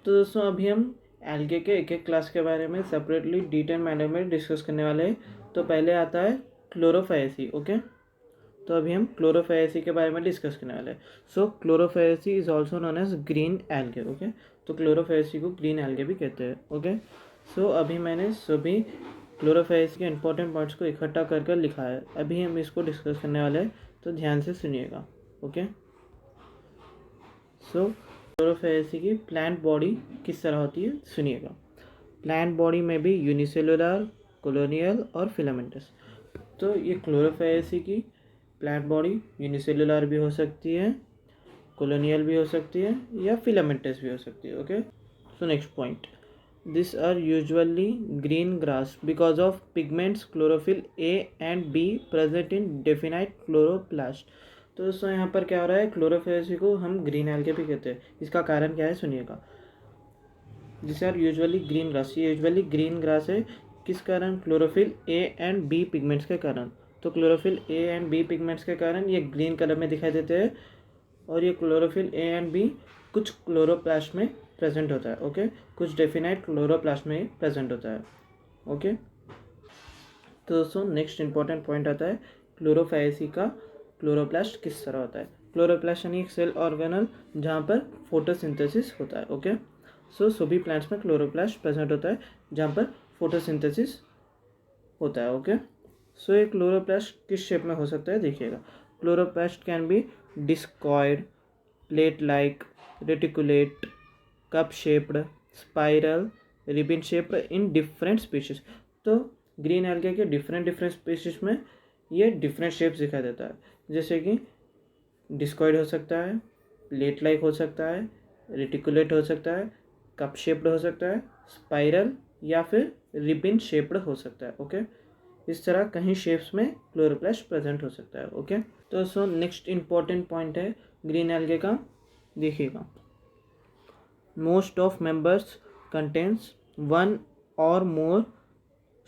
तो दोस्तों अभी हम एल्गे के एक एक क्लास के बारे में सेपरेटली डिटेल मैनर में डिस्कस करने वाले हैं। तो पहले आता है क्लोरोफायेसी। ओके, तो अभी हम क्लोरोफायेसी के बारे में डिस्कस करने वाले हैं। So Chlorophyceae is also known as green algae. Okay, तो क्लोरोफायेसी को ग्रीन एल्गे भी कहते हैं। ओके, सो अभी मैंने सभी क्लोरोफायेसी के इंपॉर्टेंट पॉइंट्स को इकट्ठा कर लिखा है। अभी हम इसको डिस्कस करने वाले हैं, तो ध्यान से सुनिएगा। ओके, सो क्लोरोफायेसी की प्लांट बॉडी किस तरह होती है सुनिएगा। प्लांट बॉडी में भी यूनिसेलुलर, कॉलोनियल और फिलामेंटस। तो ये क्लोरोफायेसी की प्लांट बॉडी यूनिसेलुलर भी हो सकती है, कॉलोनियल भी हो सकती है, या फिलामेंटस भी हो सकती है। Okay, so next point, this are usually green grass because of pigments chlorophyll A and B present in definite chloroplast. तो दोस्तों यहाँ पर क्या हो रहा है, क्लोरोफायेसी को हम ग्रीन एल्गे भी कहते हैं। इसका कारण क्या है सुनिएगा। This are usually green grass, ये यूजुअली ग्रीन ग्रास है। किस कारण? Chlorophyll A and B pigments के कारण। तो chlorophyll A and B pigments के कारण ये ग्रीन कलर में दिखाई देते हैं। और ये क्लोरोफिल ए एंड बी कुछ क्लोरोप्लास्ट में प्रेजेंट होता है। ओके, कुछ डेफिनाइट क्लोरोप्लास्ट में प्रेजेंट होता है। ओके, तो दोस्तों नेक्स्ट इंपॉर्टेंट पॉइंट आता है क्लोरोफायेसी का क्लोरोप्लास्ट किस तरह होता है। क्लोरोप्लास्ट यानी एक सेल ऑर्गेनल जहाँ पर फोटोसिंथेसिस होता है। ओके, सो सभी प्लांट्स में क्लोरोप्लास्ट प्रेजेंट होता है जहाँ पर फोटोसिंथेसिस होता है। ओके, सो ये क्लोरोप्लास्ट किस शेप में हो सकता है देखिएगा। Chloroplast can be discoid, plate like, reticulate, cup shaped, spiral, ribbon shaped in different species. तो ग्रीन एल्गे के डिफरेंट स्पीशीज में ये डिफरेंट शेप्स दिखाई देता है, जैसे कि डिस्कॉइड हो सकता है, प्लेट लाइक हो सकता है, रेटिकुलेट हो सकता है, कप शेप्ड हो सकता है, स्पाइरल या फिर रिबन शेप्ड हो सकता है। ओके, इस तरह कहीं शेप्स में क्लोरोप्लास्ट प्रेजेंट हो सकता है। ओके, तो सो नेक्स्ट इंपॉर्टेंट पॉइंट है ग्रीन एल्गे का, देखिएगा। Most of members contains one और more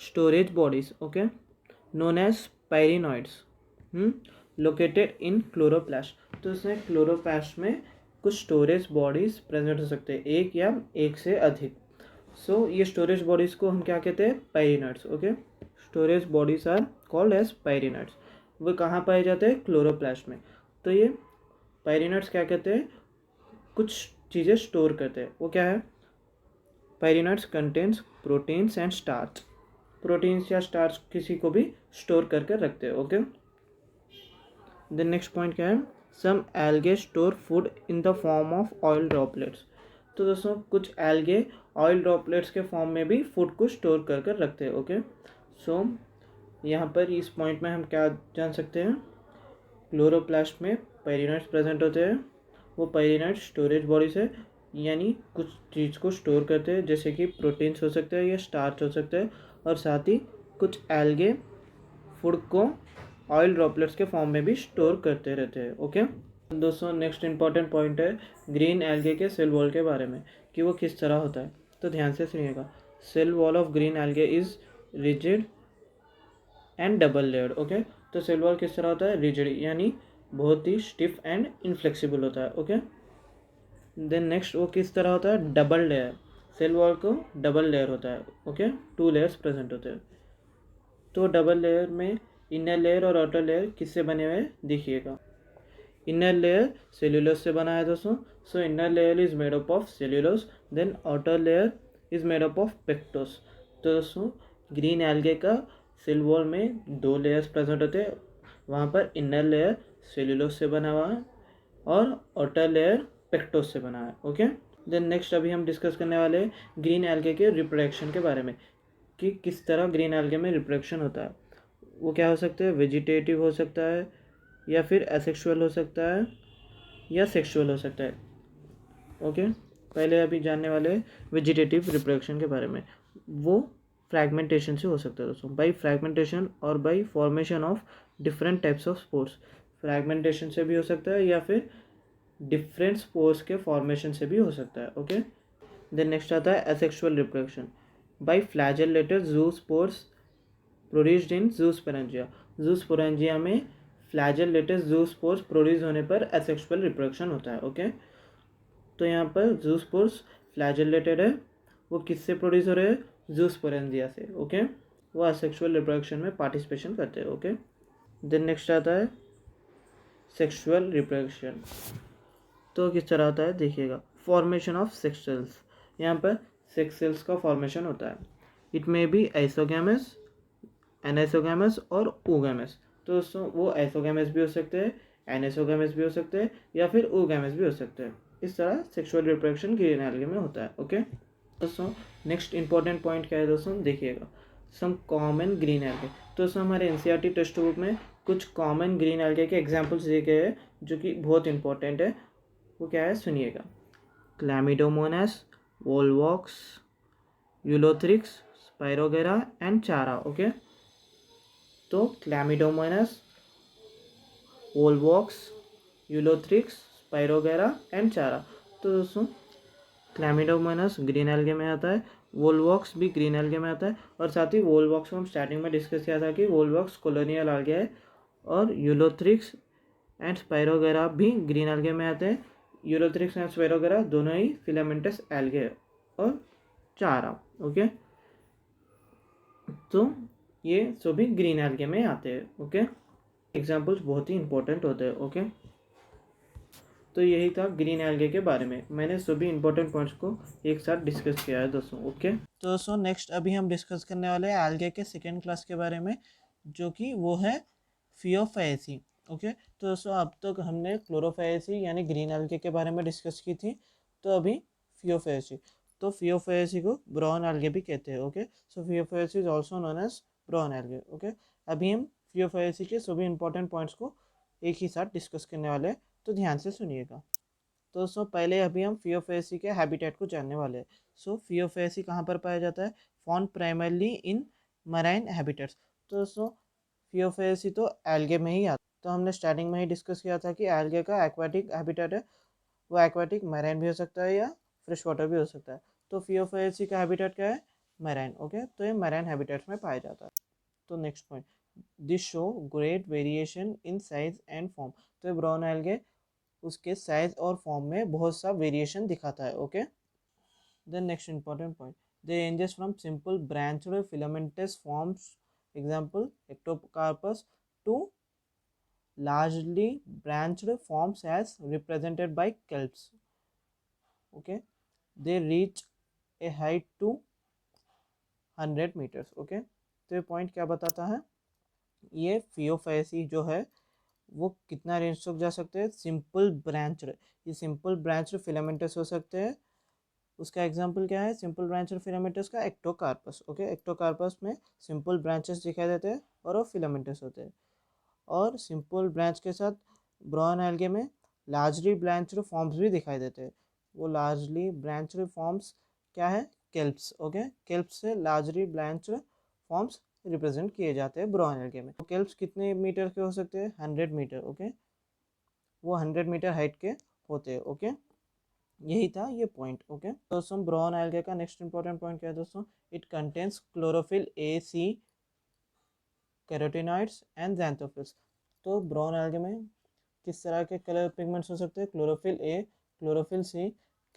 storage bodies, okay, known as pyrenoids, located in chloroplast. तो इसमें क्लोरोप्लास्ट में कुछ स्टोरेज बॉडीज प्रेजेंट हो सकते हैं, एक या एक से अधिक। सो ये स्टोरेज बॉडीज को हम क्या कहते हैं? Pyrenoids. Okay, storage bodies are called as pyrenoids. वो कहाँ पाए जाते हैं? क्लोरोप्लास्ट में। तो ये पायरिनॉइड्स क्या कहते हैं? कुछ चीज़ें स्टोर करते हैं। वो क्या है? पायरिनॉइड्स contains proteins and starch. Proteins या स्टार्च किसी को भी स्टोर करके रखते हैं। ओके, देन नेक्स्ट पॉइंट क्या है? Some algae store food in the form of oil droplets. तो दोस्तों कुछ एल्गे ऑयल ड्रॉपलेट्स के फॉर्म में भी फूड को स्टोर कर रखते हैं। ओके, सो यहाँ पर इस पॉइंट में हम क्या जान सकते हैं? क्लोरोप्लास्ट में पायरिनॉइड्स प्रेजेंट होते हैं। वो पायरिनॉइड्स स्टोरेज बॉडीज है, यानी कुछ चीज़ को स्टोर करते हैं, जैसे कि प्रोटीन्स हो सकते हैं या स्टार्च हो सकते हैं, और साथ ही कुछ एल्गे फूड को ऑयल ड्रॉपलेट्स के फॉर्म में भी स्टोर करते रहते हैं। ओके, दोस्तों नेक्स्ट इंपॉर्टेंट पॉइंट है ग्रीन एल्गे के सेल वॉल के बारे में, कि वो किस तरह होता है। तो ध्यान से सुनिएगा। Cell wall of green algae is rigid and double layered. Okay, तो सेल वॉल किस तरह होता है? रिजिड यानी बहुत ही स्टिफ एंड इनफ्लेक्सिबल होता है। ओके, देन नेक्स्ट वो किस तरह होता है? Double layer. सेल वॉल को डबल लेयर होता है। ओके, 2 लेयर्स प्रेजेंट होते हैं। तो डबल लेयर में इनर लेयर और आउटर लेयर किससे बने हुए हैं देखिएगा। इनर लेयर सेल्यूलोज से बना है दोस्तों। So inner layer is made up of cellulose, then outer layer is made up of pectose. तो दोस्तों ग्रीन एल्गे का सेल वॉल में 2 लेयर्स प्रेजेंट होते हैं। वहाँ पर इनर लेयर सेल्यूलोज से बना हुआ है और आउटर लेयर पेक्टोस से बना है। ओके, देन नेक्स्ट अभी हम डिस्कस करने वाले हैं ग्रीन एल्गे के रिप्रोडक्शन के बारे में, कि किस तरह ग्रीन एल्गे में रिप्रोडक्शन होता है। वो क्या हो सकते हैं? वेजिटेटिव हो सकता है, या फिर एसेक्सुअल हो सकता है, या सेक्सुअल हो सकता है। ओके, पहले अभी जानने वाले वेजिटेटिव रिप्रोडक्शन के बारे में। वो फ्रैगमेंटेशन से हो सकता है दोस्तों, बाई फ्रैगमेंटेशन और by formation of different types of spores. Fragmentation से भी हो सकता है या फिर डिफरेंट स्पोर्स के फॉर्मेशन से भी हो सकता है। ओके, देन नेक्स्ट आता है asexual reproduction by flagellated zoospores produced in zoosporangia. Zoosporangia में फ्लैजेलेटेड ज़ूस्पोर्स प्रोड्यूस होने पर एसेक्सुअल रिप्रोडक्शन होता है। ओके, तो यहाँ पर ज़ूस्पोर्स फ्लैजेलेटेड है, वो किससे प्रोड्यूस हो रहे हैं, जूस्पोरेंजिया से, ओके। वो असेक्सुअल रिप्रोडक्शन में पार्टिसिपेशन करते हैं, ओके। देन नेक्स्ट आता है सेक्सुअल रिप्रोडक्शन। तो किस तरह होता है देखिएगा, फॉर्मेशन ऑफ सेक्स सेल्स। यहाँ पर सेक्स सेल्स का फॉर्मेशन होता है। It may be isogamous, anisogamous और ओगैमस। तो दोस्तों वो आइसोगैमस भी हो सकते हैं, एनाइसोगैमस भी हो सकते हैं, या फिर ओगैमस भी हो सकते हैं। इस तरह सेक्सुअल रिप्रोडक्शन ग्रीन एल्गे में होता है, ओके। दोस्तों नेक्स्ट इंपॉर्टेंट पॉइंट क्या है दोस्तों, देखिएगा सम कॉमन ग्रीन एल्गे। तो दोस्तों हमारे एनसीईआरटी टेक्स्ट बुक में कुछ कॉमन ग्रीन एल्गे के एग्जाम्पल्स दिए गए हैं जो कि बहुत इंपॉर्टेंट है। वो क्या है सुनिएगा, क्लैमिडोमोनास, वोलवॉक्स, यूलोथ्रिक्स, स्पाइरोगेरा एंड चारा, ओके। तो क्लैमिडोमोनास, वोलवॉक्स, यूलोथ्रिक्स, स्पाइरोगेरा एंड चारा। तो दोस्तों क्लैमिडोमोनास ग्रीन एल्गे में आता है, वोलवॉक्स भी ग्रीन एल्गे में आता है, और साथ ही वोलवॉक्स को हम स्टार्टिंग में डिस्कस किया था कि वोलवॉक्स कॉलोनियल एल्गे है, और यूलोथ्रिक्स एंड स्पाइरोगेरा भी ग्रीन एल्गे में आते हैं। यूलोथ्रिक्स एंड स्पाइरोगेरा दोनों ही फिलामेंटस एल्गे और चारा, ओके। तो ये सभी ग्रीन एल्गे में आते हैं, ओके। एग्जाम्पल्स बहुत ही इंपॉर्टेंट होते हैं, ओके। तो यही था ग्रीन एल्गे के बारे में, मैंने सभी इंपॉर्टेंट पॉइंट्स को एक साथ डिस्कस किया है दोस्तों, ओके। तो दोस्तों नेक्स्ट अभी हम डिस्कस करने वाले हैं एल्गे के सेकेंड क्लास के बारे में, जो कि वो है फियोफाइसी, ओके। तो दोस्तों अब तक हमने क्लोरोफाइसी यानी ग्रीन एल्गे के बारे में डिस्कस की थी, तो अभी फियोफाइसी। तो फियोफाइसी को ब्राउन एल्गे भी कहते हैं, okay. So Phaeophyceae is also known as brown algae, okay. अभी हम फियोफाइसी के सभी इंपॉर्टेंट पॉइंट्स को एक ही साथ डिस्कस करने वाले हैं, तो ध्यान से सुनिएगा। तो दोस्तों पहले अभी हम फियोफेसी के हैबिटेट को जानने वाले हैं। सो फियोफेसी कहाँ पर पाया जाता है, found primarily in marine habitats. तो दोस्तों फियोफेसी तो एल्गे में ही आता है। तो हमने स्टार्टिंग में ही डिस्कस किया था कि एल्गे का एक्वाटिक हैबिटेट है, वो एक्वाटिक मराइन भी हो सकता है या फ्रेश वाटर भी हो सकता है। तो फियोफेसी का हैबिटेट क्या है, मराइन, ओके। तो ये मराइन हैबिटेट्स में पाया जाता है। तो next point, this show great variation in size and form. तो ये ब्राउन एल्गे उसके साइज और फॉर्म में बहुत सा वेरिएशन दिखाता है, okay. Then next important point, they ranges from simple branched filamentous forms example Ectocarpus to largely branched forms as represented by kelps, okay. They reach a height to 100 meters, okay। तो ये point क्या बताता है, ये Phaeophyceae जो है वो कितना रेंज तक जा सकते हैं, सिंपल ब्रांच्ड, ये सिंपल ब्रांच्ड फिलामेंटस हो सकते हैं। उसका एग्जांपल क्या है सिंपल ब्रांच्ड फिलामेंटस का, एक्टोकार्पस, ओके। एक्टोकार्पस में सिंपल ब्रांचेस दिखाई देते हैं और वो फिलामेंटस होते हैं। और सिंपल ब्रांच के साथ ब्राउन एल्गे में लार्जली ब्रांच्ड फॉर्म्स भी दिखाई देते हैं। वो लार्जली ब्रांच्ड फॉर्म्स क्या है, केल्प्स, ओके। केल्प्स से लार्जली ब्रांच्ड फॉर्म्स रिप्रेजेंट किए जाते हैं ब्राउन एल्गे में। तो केल्प्स कितने मीटर के हो सकते हैं, 100 मीटर, ओके। वो 100 मीटर हाइट के होते हैं, ओके। यही था ये पॉइंट, ओके। दोस्तों ब्राउन एल्गे का नेक्स्ट इंपॉर्टेंट पॉइंट क्या है दोस्तों, it contains chlorophyll a, c, carotenoids and xanthophylls. तो ब्राउन एल्गे में किस तरह के कलर पिगमेंट्स हो सकते हैं, chlorophyll A, chlorophyll C,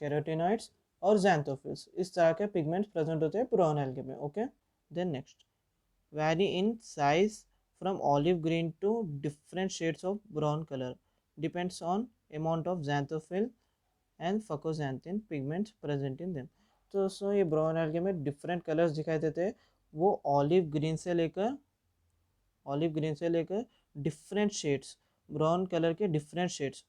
carotenoids और ज़ैंथोफिल्स, इस तरह के पिगमेंट्स प्रेजेंट होते हैं ब्राउन एल्गे में, okay. Then next, vary in size from olive green to different shades of brown color, depends on amount of xanthophyll and fucoxanthin pigments present in them। तो दोस्तों ये brown algae में different colours दिखाई देते हैं, वो olive green से लेकर डिफरेंट शेड्स, ब्राउन कलर के डिफरेंट शेड्स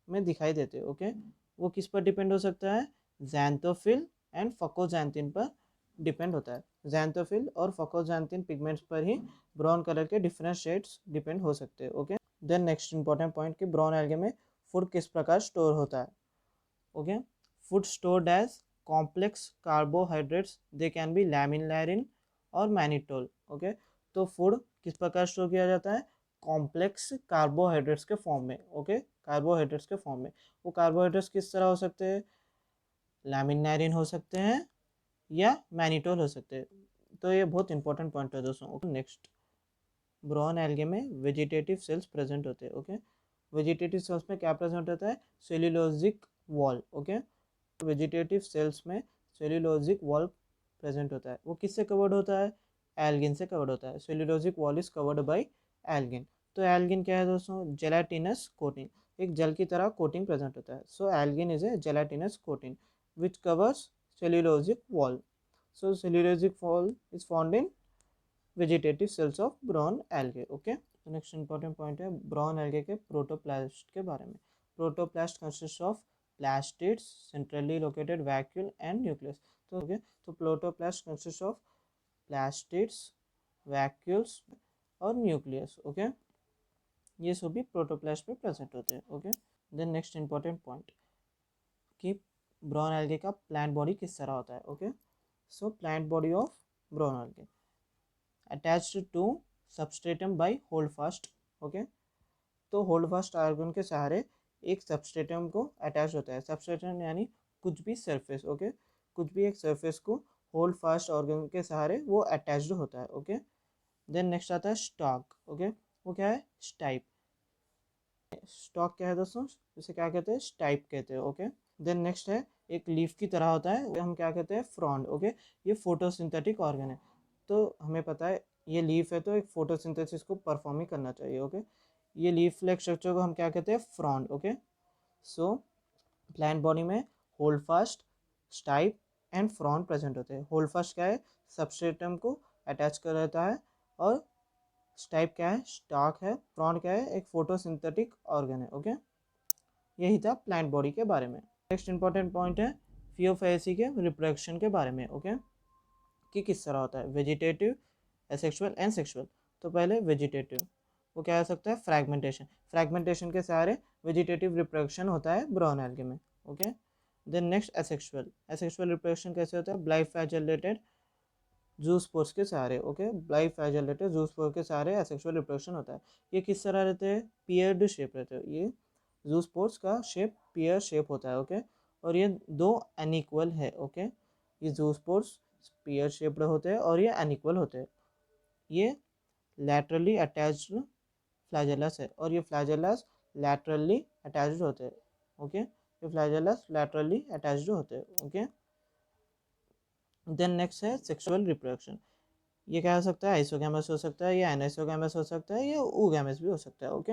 में दिखाई देते हैं, ओके। वो किस पर डिपेंड हो सकता है, xanthophyll एंड फकोजैंथिन पर डिपेंड होता है। xanthophyll और फकोजैंथिन पिगमेंट्स पर ही ब्राउन कलर के डिफरेंट शेड्स डिपेंड हो सकते हैं, okay. Then next important point कि ब्राउन एल्गे में फूड किस प्रकार स्टोर होता है, okay. Food stored as complex carbohydrates, they can be laminarin और मैनिटोल, ओके। तो फूड किस प्रकार स्टोर किया जाता है, कॉम्प्लेक्स कार्बोहाइड्रेट्स के फॉर्म में, ओके। कार्बोहाइड्रेट्स के फॉर्म में, वो कार्बोहाइड्रेट्स किस तरह हो सकते हैं, लैमिनारिन हो सकते हैं या मैनिटोल हो सकते हैं। तो ये बहुत इंपॉर्टेंट पॉइंट है दोस्तों। नेक्स्ट, ब्राउन एल्गे में वेजिटेटिव सेल्स प्रेजेंट होते हैं, ओके। वेजिटेटिव सेल्स में क्या प्रेजेंट होता है, cellulosic wall, okay. Vegetative cells में सेल्यूलोजिक वॉल प्रेजेंट होता है। वो किससे कवर्ड होता है? एल्गिन से कवर्ड होता है। Cellulosic wall is covered by algin. तो एल्गिन क्या है दोस्तों? जेलाटिनस कोटिंग, एक जेल की तरह कोटिंग प्रेजेंट होता है। So algin is a gelatinous coating which covers cellulosic wall. So cellulosic wall is found in vegetative cells of brown algae. Okay, next important point है ब्राउन एल्गे के protoplast के बारे में। Protoplast consist of plastids, centrally located vacuole and nucleus. तो okay, तो protoplast consist of plastids, vacuoles और nucleus. Okay, ये सभी प्रोटोप्लास्ट में प्रेजेंट होते हैं। Okay, then next important point कि ब्राउन एल्गे का प्लांट बॉडी किस तरह होता है। Okay, so plant body of brown algae attached to substratum by holdfast. Okay, तो होल्ड फास्ट ऑर्गन के सहारे एक सबस्ट्रेटम को अटैच होता है। सबस्ट्रेटम यानी कुछ भी सरफेस। ओके, कुछ भी एक सरफेस को होल्ड फास्ट ऑर्गन के सहारे वो अटैच्ड होता है। ओके, देन नेक्स्ट आता है स्टॉक। ओके, वो क्या है? स्टाइप। स्टॉक क्या है दोस्तों? इसे क्या कहते हैं? स्टाइप कहते हैं। ओके, देन नेक्स्ट है एक लीफ की तरह होता है, हम क्या कहते हैं? फ्रॉन्ड। ओके, ये फोटोसिंथेटिक ऑर्गन है। तो हमें पता है ये लीफ है तो एक फोटोसिंथेसिस को परफॉर्म ही करना चाहिए। ओके, ये लीफ लाइक स्ट्रक्चर को हम क्या कहते हैं? Frond. Okay, so plant body में hold fast, stipe and frond present होते हैं। होल्ड फास्ट क्या है? सबस्ट्रेटम को अटैच कर रहता है। और स्टाइप क्या है? स्टॉक है। फ्रॉन्ड क्या है? एक फोटोसिंथेटिक ऑर्गन है। ओके, यही था प्लांट बॉडी के बारे में। नेक्स्ट इंपॉर्टेंट पॉइंट है फियोफेसी के रिप्रोडक्शन के बारे में। ओके, कि किस तरह होता है? Vegetative, asexual and sexual. तो पहले वेजिटेटिव, वो क्या हो सकता है? फ्रैगमेंटेशन। फ्रैगमेंटेशन के सहारे वेजिटेटिव रिप्रोडक्शन होता है ब्राउन एल्गे में। Okay, then next asexual. Asexual reproduction कैसे होता है? ब्लाइफैजिलेटेड जूस्पोर्स के सहारे। ओके, ब्लाइफैजिलेटेड जूस्पोर्स के सहारे एसेक्सुअल रिप्रोडक्शन होता है। ये किस तरह रहते हैं? पियर्ड शेप रहते हैं। ये जूस्पोर्स का शेप पियर शेप होता है। ओके, और ये दो अनइक्वल है। ओके, ये जूस्पोर्स पियर शेप्ड होते हैं और ये अनइक्वल होते हैं। ये लैटरली अटैच्ड फ्लैजेलस है और ये फ्लैजेलस लैटरली अटैच्ड होते हैं। ओके, ये फ्लैजेलस लैटरली अटैच्ड होते हैं। ओके, देन नेक्स्ट है सेक्सुअल रिप्रोडक्शन। ये क्या हो सकता है? आइसोगैमस हो सकता है, या एनेसोगैमस हो सकता है, या oogamous भी हो सकता है। ओके,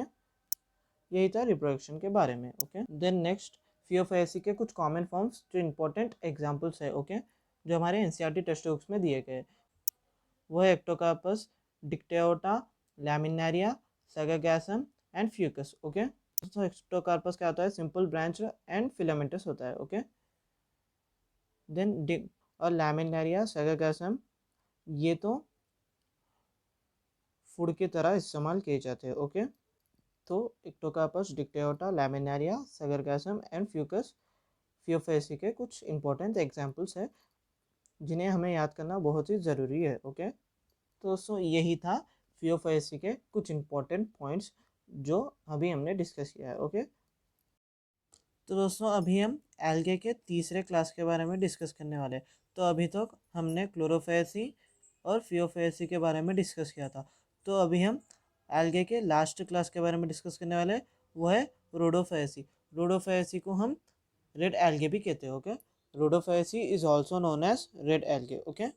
यही था रिप्रोडक्शन के बारे में। ओके, देन नेक्स्ट फियोफेसी के कुछ कॉमन फॉर्म्स जो इंपॉर्टेंट एग्जांपल्स है। ओके, जो हमारे एनसीईआरटी टेक्स्ट बुक्स में दिए गए, वो है एक्टोकार्पस, डिक्टेओटा, लैमिनारिया, सैगागैसम एंड फ्यूकस। ओके, तो एक्टोकार्पस क्या होता है? सिंपल ब्रांच एंड फिलामेंटस होता है। ओके, देन और लैमिनारिया, सैगागैसम, ये तो फूड की तरह इस्तेमाल किए जाते हैं। ओके, तो एक्टोकार्पस, डिक्टेओटा, लैमिनारिया, सैगागैसम एंड फ्यूकस फियोफेसी के कुछ इंपॉर्टेंट एग्जांपल्स है जिन्हें हमें याद करना बहुत ही ज़रूरी है। ओके, तो दोस्तों यही था फियोफेसी के कुछ इंपॉर्टेंट पॉइंट्स जो अभी हमने डिस्कस किया है। ओके, तो दोस्तों अभी हम एल्गे के तीसरे क्लास के बारे में डिस्कस करने वाले हैं। तो अभी तक हमने क्लोरोफेसी और फियोफेसी के बारे में डिस्कस किया था। तो अभी हम एल्गे के लास्ट क्लास के बारे में डिस्कस करने वाले हैं, वो है रोडोफेसी। रोडोफेसी को हम रेड एल्गे भी कहते हैं। Okay, Rhodophyceae is also known as red algae. Okay,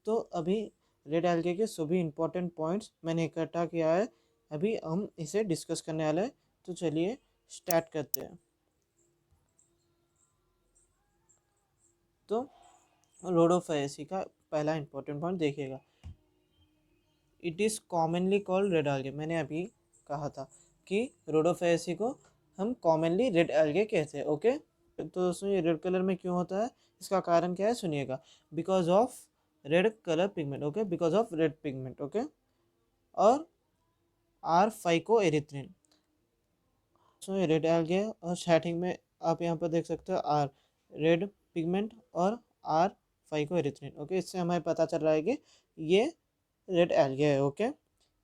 तो अभी रेड एल्गे के सभी इंपॉर्टेंट पॉइंट्स मैंने इकट्ठा किया है, अभी हम इसे डिस्कस करने वाले हैं। तो चलिए स्टार्ट करते हैं। तो रोडोफेसी का पहला इंपॉर्टेंट पॉइंट देखिएगा, it is commonly called red algae. मैंने अभी कहा था कि रोडोफेसी को हम कॉमनली रेड एल्गे कहते हैं। ओके, तो दोस्तों ये रेड कलर में क्यों होता है? इसका कारण क्या है? सुनिएगा, because of red colour pigment. Okay, because of red pigment. Okay, और आर फाइको एरिथ्रिन। सो ये रेड एल्गे और स्टार्टिंग में आप यहाँ पर देख सकते हो आर रेड पिगमेंट और आर फाइको एरिथ्रिन। ओके, इससे हमें पता चल रहा है कि ये रेड एल्गे है। ओके,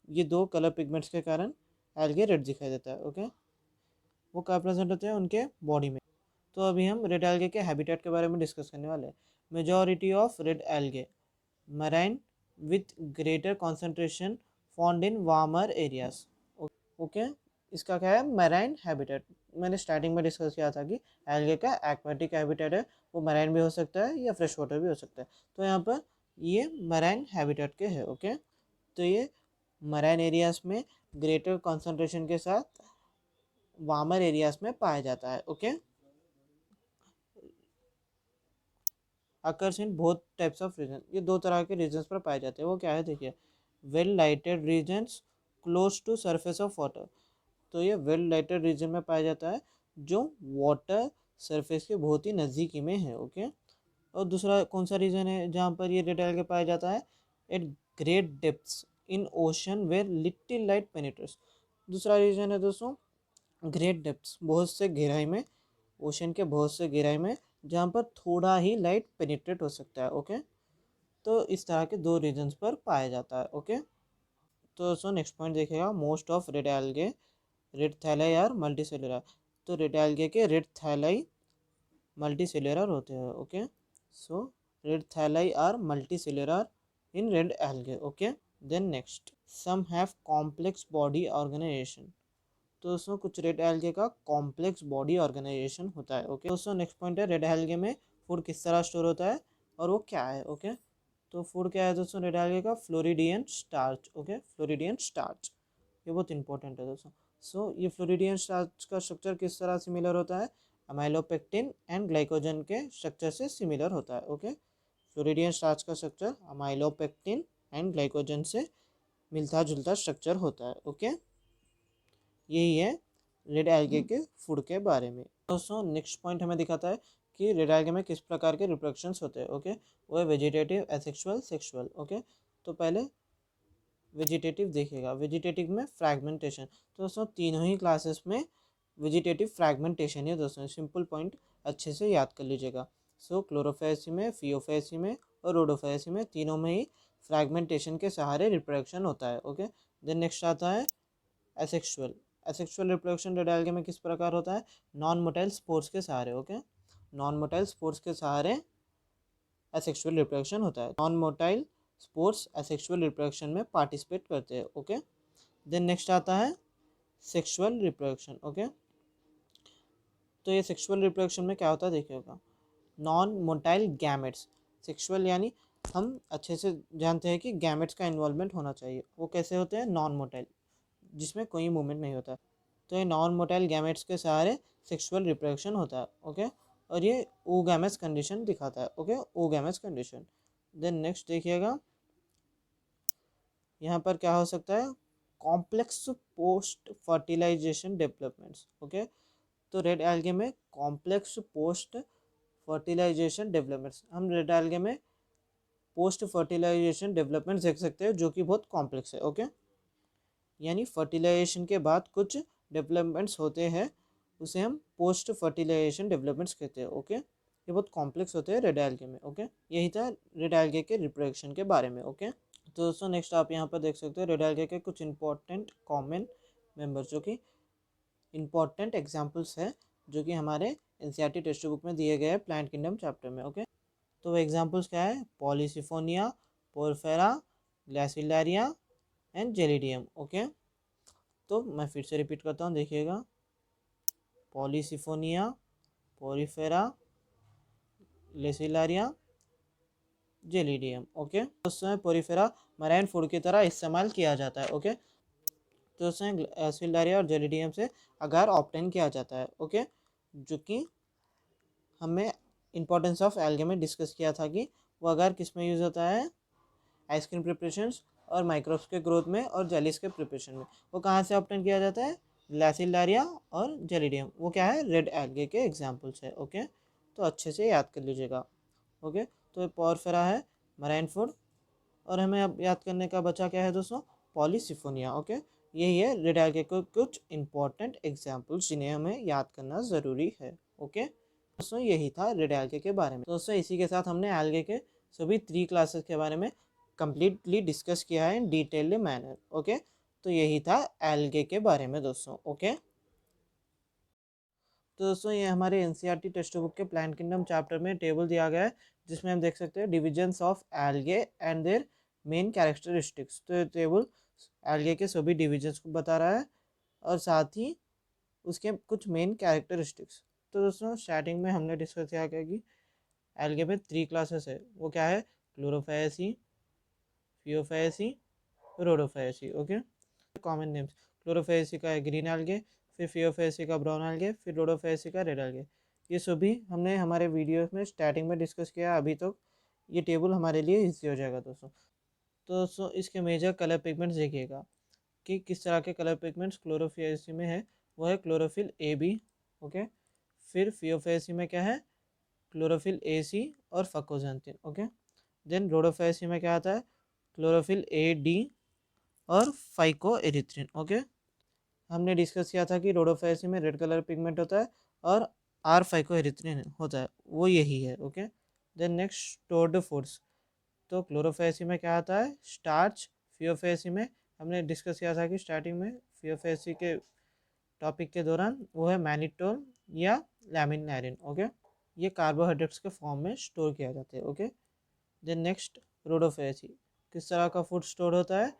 ये दो कलर पिगमेंट्स के कारण एल्गे रेड दिखाई देता है। ओके, वो कहाँ प्रेजेंट होते हैं? उनके बॉडी में। तो अभी हम रेड एल्गे के हैबिटेट के बारे में डिस्कस करने वाले हैं। Majority of red algae marine with greater concentration found in warmer areas. Okay, इसका क्या है, मैराइन हैबिटेट। मैंने स्टार्टिंग में डिस्कस किया था कि एल्गे का एक्वेटिक हैबिटेट है, वो मैराइन भी हो सकता है या फ्रेश वाटर भी हो सकता है। तो यहाँ पर ये मैराइन हैबिटेट के है। ओके, तो ये मैराइन एरियाज में ग्रेटर कॉन्सेंट्रेशन के साथ वार्मर एरियाज में पाया जाता है। Okay, occurs in both types of region, ये दो तरह के रीजन्स पर पाए जाते हैं। वो क्या है देखिए, well lighted regions close to surface of water. तो ये वेल लाइटेड रीजन में पाया जाता है जो वाटर सरफेस के बहुत ही नज़दीकी में है। ओके, और दूसरा कौन सा रीजन है जहाँ पर ये रेड एल्गे पाया जाता है, at great depths in ocean where little light penetrates. दूसरा रीजन है दोस्तों ग्रेट डेप्थ्स, बहुत से गहराई में, ओशन के बहुत से गहराई में जहाँ पर थोड़ा ही लाइट पेनिट्रेट हो सकता है। ओके, तो इस तरह के दो रीजन्स पर पाया जाता है। ओके, तो दोस्तों नेक्स्ट पॉइंट देखिएगा, most of red algae red thalli are multicellular. तो रेड एल्गे के रेड थैलाई मल्टी सेलुलर होते हैं। Okay, so red thalli are multicellular in red algae. Okay, then next, some have complex body organisation. तो दोस्तों कुछ red algae का complex body organisation होता है। ओके, दोस्तों नेक्स्ट पॉइंट है, रेड एल्गे में फूड किस तरह स्टोर होता है और वो क्या है। ओके, तो फूड क्या है दोस्तों रेड एल्गे का, floridean starch. Okay, floridean starch, ये बहुत इंपॉर्टेंट है दोस्तों। सो ये फ्लोरिडियन स्टार्च का स्ट्रक्चर किस तरह सिमिलर होता है, अमाइलोपेक्टिन एंड ग्लाइकोजन के स्ट्रक्चर से सिमिलर होता है। ओके, फ्लोरिडियन स्टार्च का स्ट्रक्चर अमाइलोपेक्टिन एंड ग्लाइकोजन से मिलता जुलता स्ट्रक्चर होता है। ओके, यही है रेड एल्गे के फूड के बारे में। दोस्तों नेक्स्ट पॉइंट हमें दिखाता है कि रेड एल्गे में किस प्रकार के रिप्रोडक्शंस होते हैं। ओके, वो है वेजिटेटिव, एसेक्सुअल, सेक्सुअल। ओके, तो पहले वेजिटेटिव देखिएगा, वेजिटेटिव में फ्रैगमेंटेशन। तो दोस्तों तीनों ही क्लासेस में वेजिटेटिव फ्रैगमेंटेशन है दोस्तों, सिंपल पॉइंट अच्छे से याद कर लीजिएगा। सो क्लोरोफेसी में, फियोफेसी में और रोडोफेसी में, तीनों में ही फ्रैगमेंटेशन के सहारे रिप्रोडक्शन होता है। ओके, देन नेक्स्ट आता है asexual. Asexual reproduction red algae में किस प्रकार होता है, नॉन मोटाइल स्पोर्स के सहारे। ओके, नॉन मोटाइल स्पोर्स के सहारे एसेक्सुअल रिप्रोडक्शन होता है। Non motile spores asexual reproduction में पार्टिसिपेट करते हैं। ओके, देन नेक्स्ट आता है सेक्सुअल रिप्रोडक्शन। ओके, तो ये सेक्सुअल रिप्रोडक्शन में क्या होता है देखिएगा, नॉन मोटाइल गैमेट्स। सेक्सुअल यानी हम अच्छे से जानते हैं कि गैमेट्स का इन्वॉल्वमेंट होना चाहिए, वो कैसे होते हैं, नॉन मोटाइल, जिसमें कोई मूवमेंट नहीं होता। तो ये नॉन मोटाइल गैमेट्स के सहारे सेक्सुअल रिप्रोडक्शन होता है। ओके, और ये ओगैमेट्स कंडीशन दिखाता है। Okay, oogamous condition. Then next देखिएगा, यहाँ पर क्या हो सकता है, complex post fertilisation developments. Okay, तो रेड एल्गे में कॉम्प्लेक्स पोस्ट फर्टिलाइजेशन डेवलपमेंट्स, हम रेड एल्गे में पोस्ट फर्टिलाइजेशन डेवलपमेंट्स देख सकते हैं जो कि बहुत कॉम्प्लेक्स है। ओके, यानी फर्टिलाइजेशन के बाद कुछ डेवलपमेंट्स होते हैं, उसे हम पोस्ट फर्टिलाइजेशन डेवलपमेंट्स कहते हैं। ओके, ये बहुत कॉम्प्लेक्स होते हैं रेड एल्गे में। ओके, यही था रेड एल्गे के रिप्रोडक्शन के बारे में। ओके, तो दोस्तों नेक्स्ट आप यहाँ पर देख सकते हो रेड एल्गे के कुछ इंपॉर्टेंट कॉमन मेंबर्स, जो कि इंपॉर्टेंट एग्जाम्पल्स है जो कि हमारे एनसीईआरटी टेक्स्ट बुक में दिए गए हैं प्लांट किंगडम चैप्टर में। ओके, तो वो एग्जाम्पल्स क्या है, पॉलीसिफोनिया, पोरफेरा, ग्लासिलारिया एंड जेलिडियम। ओके, तो मैं फिर से रिपीट करता हूँ, देखिएगा, पॉलीसिफोनिया, पोरिफेरा, लेसिलारिया, जेलिडियम। ओके, तो उसमें पोरिफेरा मराइन फूड की तरह इस्तेमाल किया जाता है। ओके, तो उसमें लेसिलारिया और जेलिडियम से अगार ऑब्टेन किया जाता है। ओके, जो कि हमें इंपॉर्टेंस ऑफ एल्गे में डिस्कस किया था कि वो अगार किस में यूज़ होता है, आइसक्रीम प्रिपरेशंस और माइक्रोब्स के ग्रोथ में और जेलीस के प्रिपरेशन में। वो कहाँ से ऑब्टेन किया जाता है, लैसिलारिया और जेलिडियम, वो क्या है, रेड एल्गे के एग्जाम्पल्स है। ओके, तो अच्छे से याद कर लीजिएगा। ओके, तो पोरफेरा है मराइन फूड, और हमें अब याद करने का बचा क्या है दोस्तों, पॉलीसिफोनिया। ओके, यही है रेड एल्गे के कुछ इंपॉर्टेंट एग्जाम्पल्स जिन्हें हमें याद करना ज़रूरी है। ओके, दोस्तों यही था रेड एल्गे के बारे में। दोस्तों इसी के साथ हमने एल्गे के सभी 3 क्लासेस के बारे में कंप्लीटली डिस्कस किया है इन डिटेल्ड मैनर। ओके, तो यही था एल्गे के बारे में दोस्तों। ओके, तो दोस्तों ये हमारे एनसीईआरटी टेक्स्ट बुक के प्लांट किंगडम चैप्टर में टेबल दिया गया है, जिसमें हम देख सकते हैं divisions of algae and their main characteristics. तो ये टेबल एल्गे के सभी डिविजन्स को बता रहा है और साथ ही उसके कुछ मेन कैरेक्टरिस्टिक्स। तो दोस्तों स्टार्टिंग में हमने डिस्कस किया क्या कि एल्गे में 3 क्लासेस है, वो क्या है, क्लोरोफायसी, फियोफायसी, रोडोफायसी। ओके, कॉमन नेम्स, क्लोरोफायसी का है ग्रीन एल्गे, फिर फियोफायसी का ब्राउन एल्गे, फिर रोडोफायसी का रेड एल्गे। ये सभी हमने हमारे वीडियो में स्टार्टिंग में डिस्कस किया अभी तो ये टेबल हमारे लिए ईजी हो जाएगा दोस्तों। तो दोस्तों इसके मेजर कलर पिगमेंट्स देखिएगा कि किस तरह के कलर पिगमेंट्स क्लोरोफायसी में है। वो है क्लोरोफिल ए बी। ओके, फिर फियोफायसी में क्या है, क्लोरोफिल ए सी और फकोजेंथिन। ओके, देन रोडोफायसी में क्या आता है, क्लोरोफिल ए डी और फाइको एरिथ्रिन। ओके, हमने डिस्कस किया था कि रोडोफायसी में रेड कलर पिगमेंट होता है और आर फाइको एरिथ्रिन होता है, वो यही है। Okay, then next stored foods, तो क्लोरोफायसी में क्या आता है, स्टार्च। फियोफायसी में हमने डिस्कस किया था कि स्टार्टिंग में फियोफायसी के टॉपिक के दौरान वो है मैनिटोल या लैमिनारिन। ओके, ये कार्बोहाइड्रेट्स के फॉर्म में स्टोर किया जाता है। ओके, देन नेक्स्ट रोडोफेसी, किस तरह का फूड स्टोर होता है,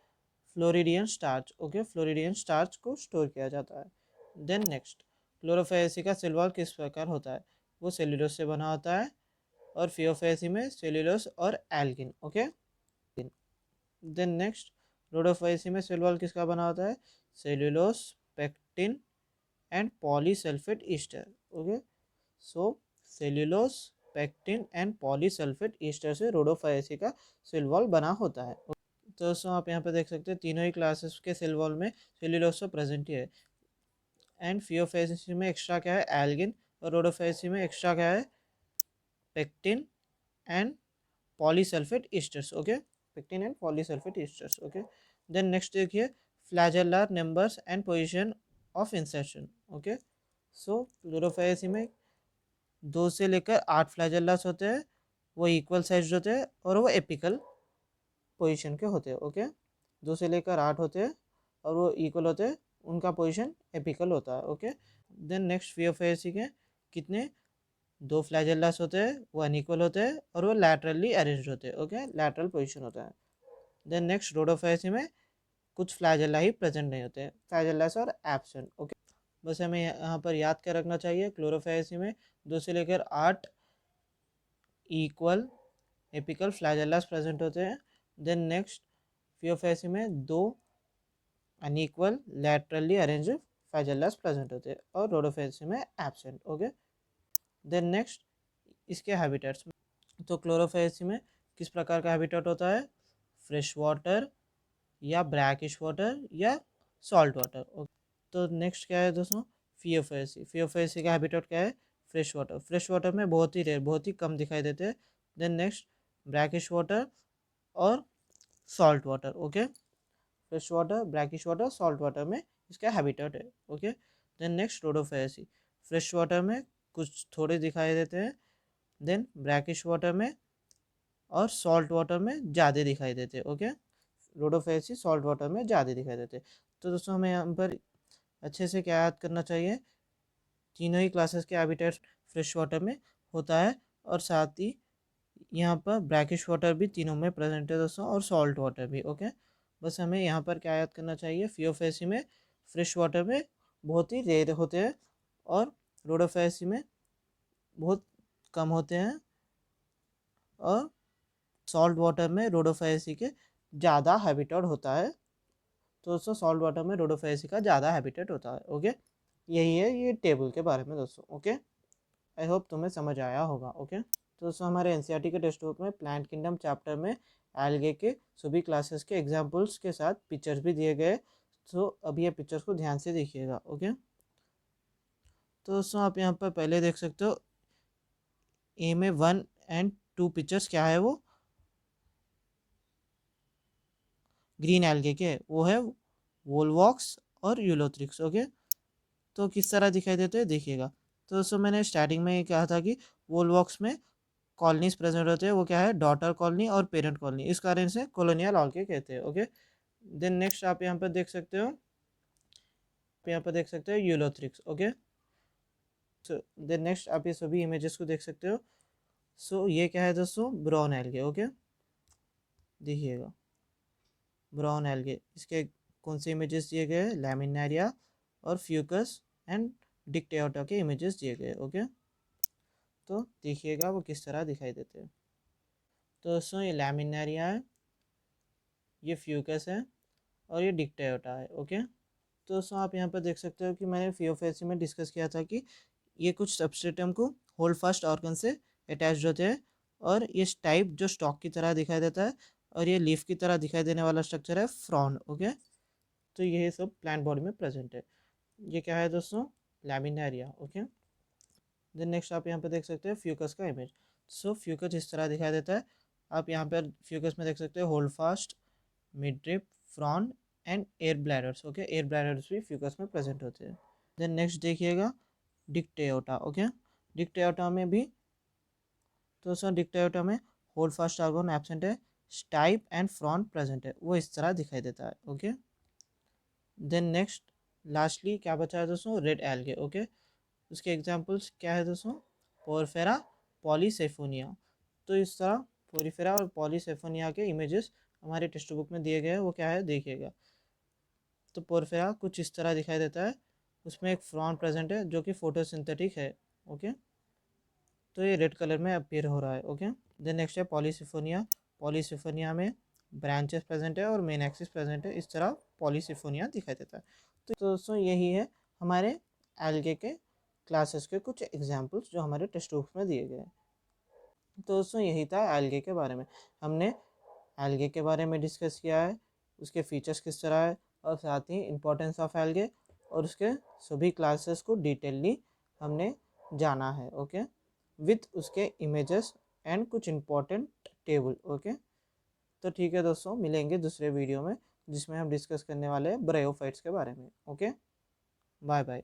floridean starch. Okay, floridean starch को स्टोर किया जाता है। देन नेक्स्ट क्लोरोफेसी का सेल वॉल किस प्रकार होता है, वो सेल्यूलोज से बना होता है, और फियोफेसी में सेल्यूलोज और एल्गिन। ओके, देन नेक्स्ट रोडोफेसी में सेल वॉल किसका बना होता है, cellulose, pectin and polysulphate Easter. Okay, so cellulose, pectin and polysulphate Easter से रोडोफायसी का सेल वॉल बना होता है। तो दोस्तों आप यहाँ पे देख सकते हैं तीनों ही क्लासेस के सेल वॉल में सेल्यूलोज तो प्रेजेंट ही है। एंड फियोफायसी में एक्स्ट्रा क्या है, एल्गिन, और रोडोफायसी में एक्स्ट्रा क्या है, pectin and polysulphate esters. Okay, pectin and polysulphate esters. Okay, then next देखिए flagellar numbers and position of insertion. Okay, so Chlorophyceae में 2 से लेकर 8 फ्लैजेल्लास होते हैं, वो इक्वल साइज होते हैं और वो एपिकल पोजीशन के होते हैं। ओके, 2 से लेकर 8 होते हैं और वो इक्वल होते हैं, उनका पोजीशन एपिकल होता है। ओके, देन नेक्स्ट फियोफायसी के कितने, 2 फ्लैजेल्लास होते हैं, वो अनइक्वल होते हैं और वो लैटरली अरेंज होते हैं। ओके, लैटरल पोजिशन होता है। देन नेक्स्ट रोडोफायसी में कुछ फ्लैजेल्ला ही प्रेजेंट नहीं होते हैं, फ्लैजेल्लास और एब्सेंट। ओके, बस हमें यहाँ पर याद कर रखना चाहिए, क्लोरोफायसी में 2 से लेकर 8 इक्वल एपिकल फ्लैजेल्लास प्रेजेंट होते हैं। देन नेक्स्ट फियोफायसी में 2 अनइक्वल लैटरली अरेंज फ्लैजेल्लास प्रेजेंट होते हैं और रोडोफायसी में एब्सेंट। ओके, देन नेक्स्ट इसके हैबिटेट्स, तो क्लोरोफायसी में किस प्रकार का हैबिटेट होता है, फ्रेश वाटर या ब्रैकिश वाटर या सॉल्ट वाटर। ओके, तो नेक्स्ट क्या है दोस्तों, फियोफायसी, फियोफायसी का हैबिटेट क्या है, फ्रेश वाटर। फ्रेश वाटर में बहुत ही रेयर, बहुत ही कम दिखाई देते हैं। देन नेक्स्ट ब्रैकिश वाटर और salt water. Okay, fresh water, brackish water, salt water में इसका हैबिटेट है। Okay, then next Rhodophyceae, fresh water में कुछ थोड़े दिखाई देते हैं, देन ब्रैकिश वाटर में और सॉल्ट वाटर में ज़्यादा दिखाई देते हैं। ओके, रोडोफेसी सॉल्ट वाटर में ज़्यादा दिखाई देते हैं। तो दोस्तों हमें यहाँ पर अच्छे से क्या याद करना चाहिए, तीनों ही क्लासेस के हैबिटेट फ्रेश वाटर में होता है और साथ ही यहाँ पर ब्रैकिश वाटर भी तीनों में प्रेजेंट है दोस्तों, और सॉल्ट वाटर भी। ओके, बस हमें यहाँ पर क्या याद करना चाहिए, फियोफेसी में फ्रेश वाटर में बहुत ही रेयर होते हैं और रोडोफेसी में बहुत कम होते हैं, और सॉल्ट वाटर में रोडोफेसी के ज़्यादा हैबिटेट होता है। तो दोस्तों सॉल्ट वाटर में रोडोफेसी का ज़्यादा हैबिटेट होता है। ओके, यही है ये टेबल के बारे में दोस्तों। ओके, आई होप तुम्हें समझ आया होगा। ओके, तो दोस्तों हमारे एनसीईआरटी के टेक्स्ट बुक में प्लांट किंगडम चैप्टर में एल्गे के सभी क्लासेस के एग्जाम्पल्स के साथ पिक्चर्स भी दिए गए, तो अभी ये पिक्चर्स को ध्यान से देखिएगा। ओके, तो दोस्तों आप यहाँ पर पहले देख सकते हो ए में 1 एंड 2 पिक्चर्स क्या है, वो ग्रीन एल्गे के, वो है वोलवॉक्स और यूलोथ्रिक्स। ओके, तो किस तरह दिखाई देते हैं देखिएगा। तो दोस्तों मैंने स्टार्टिंग में कहा था कि वोलवॉक्स में कॉलोनीज प्रेजेंट होते हैं, वो क्या है, डॉटर कॉलोनी और पेरेंट कॉलोनी, इस कारण से कॉलोनियल ऑल्गे कहते हैं। ओके, देन नेक्स्ट आप यहाँ पर देख सकते हो, यहाँ पर देख सकते हो Ulothrix. Okay, so then next आप ये सभी इमेजेस को देख सकते हो। सो ये क्या है दोस्तों, ब्राउन एल्गे। ओके, देखिएगा ब्राउन एल्गे, इसके कौन से इमेजेस दिए गए हैं, लैमिनारिया, और फ्यूकस एंड डिक्टेटा के इमेजेस दिए गए। ओके, तो देखिएगा वो किस तरह दिखाई देते हैं। तो दोस्तों ये लैमिनारिया है, ये फ्यूकस है और ये डिक्टेटा है। ओके, तो दोस्तों आप यहाँ पर देख सकते हो कि मैंने फियोफेसी में डिस्कस किया था कि ये कुछ सबस्ट्रेटम को होल्ड फास्ट ऑर्गन से अटैच्ड होते हैं, और ये टाइप जो स्टॉक की तरह दिखाई देता है, और ये लीफ की तरह दिखाई देने वाला स्ट्रक्चर है फ्रॉन। ओके, तो ये सब प्लांट बॉडी में प्रेजेंट है। ये क्या है दोस्तों, लैमिनारिया। ओके, देन नेक्स्ट आप यहाँ पे देख सकते हैं फ्यूकस का इमेज। सो फ्यूकस इस तरह दिखाई देता है। आप यहाँ पर फ्यूकस में देख सकते हैं hold fast, mid drip, frown and air bladders. Okay, air bladders भी फ्यूकस में प्रेजेंट होते हैं। देन नेक्स्ट देखिएगा डिक्टेटा। ओके, डिक्टेटा में भी तो सर डिक्टेटा में होल्ड फास्ट ऑर्गन एब्सेंट है, स्टाइप एंड फ्रॉन प्रेजेंट है, वो इस तरह दिखाई देता है। ओके, देन नेक्स्ट लास्टली क्या बचा है दोस्तों, रेड एल्गे। ओके, उसके एग्जांपल्स क्या है दोस्तों, पोरफेरा, पॉलीसेफोनिया। तो इस तरह पोरिफेरा और पॉलीसेफोनिया के इमेजेस हमारे टेक्स्ट बुक में दिए गए हैं। वो क्या है देखिएगा। तो पोरफेरा कुछ इस तरह दिखाई देता है, उसमें एक फ्रॉन प्रेजेंट है जो कि फोटोसिंथेटिक है। ओके, तो ये रेड कलर में अपीयर हो रहा है। ओके, देन नेक्स्ट है पॉलीसिफोनिया। पॉलीसिफोनिया में ब्रांचेस प्रेजेंट है और मेन एक्सिस प्रेजेंट है, इस तरह पॉलीसिफोनिया दिखाई देता है। तो दोस्तों यही है हमारे एल्गे के क्लासेस के कुछ एग्जाम्पल्स जो हमारे टेक्स्ट बुक्स में दिए गए हैं। तो दोस्तों यही था एल्गे के बारे में। हमने एल्गे के बारे में डिस्कस किया है, उसके फीचर्स किस तरह है, और साथ ही इम्पोर्टेंस ऑफ एल्गे और उसके सभी क्लासेस को डिटेलली हमने जाना है। ओके, विथ उसके इमेजेस एंड कुछ इम्पोर्टेंट टेबल। ओके, तो ठीक है दोस्तों, मिलेंगे दूसरे वीडियो में जिसमें हम डिस्कस करने वाले हैं ब्रायोफाइट्स के बारे में। Okay, bye bye.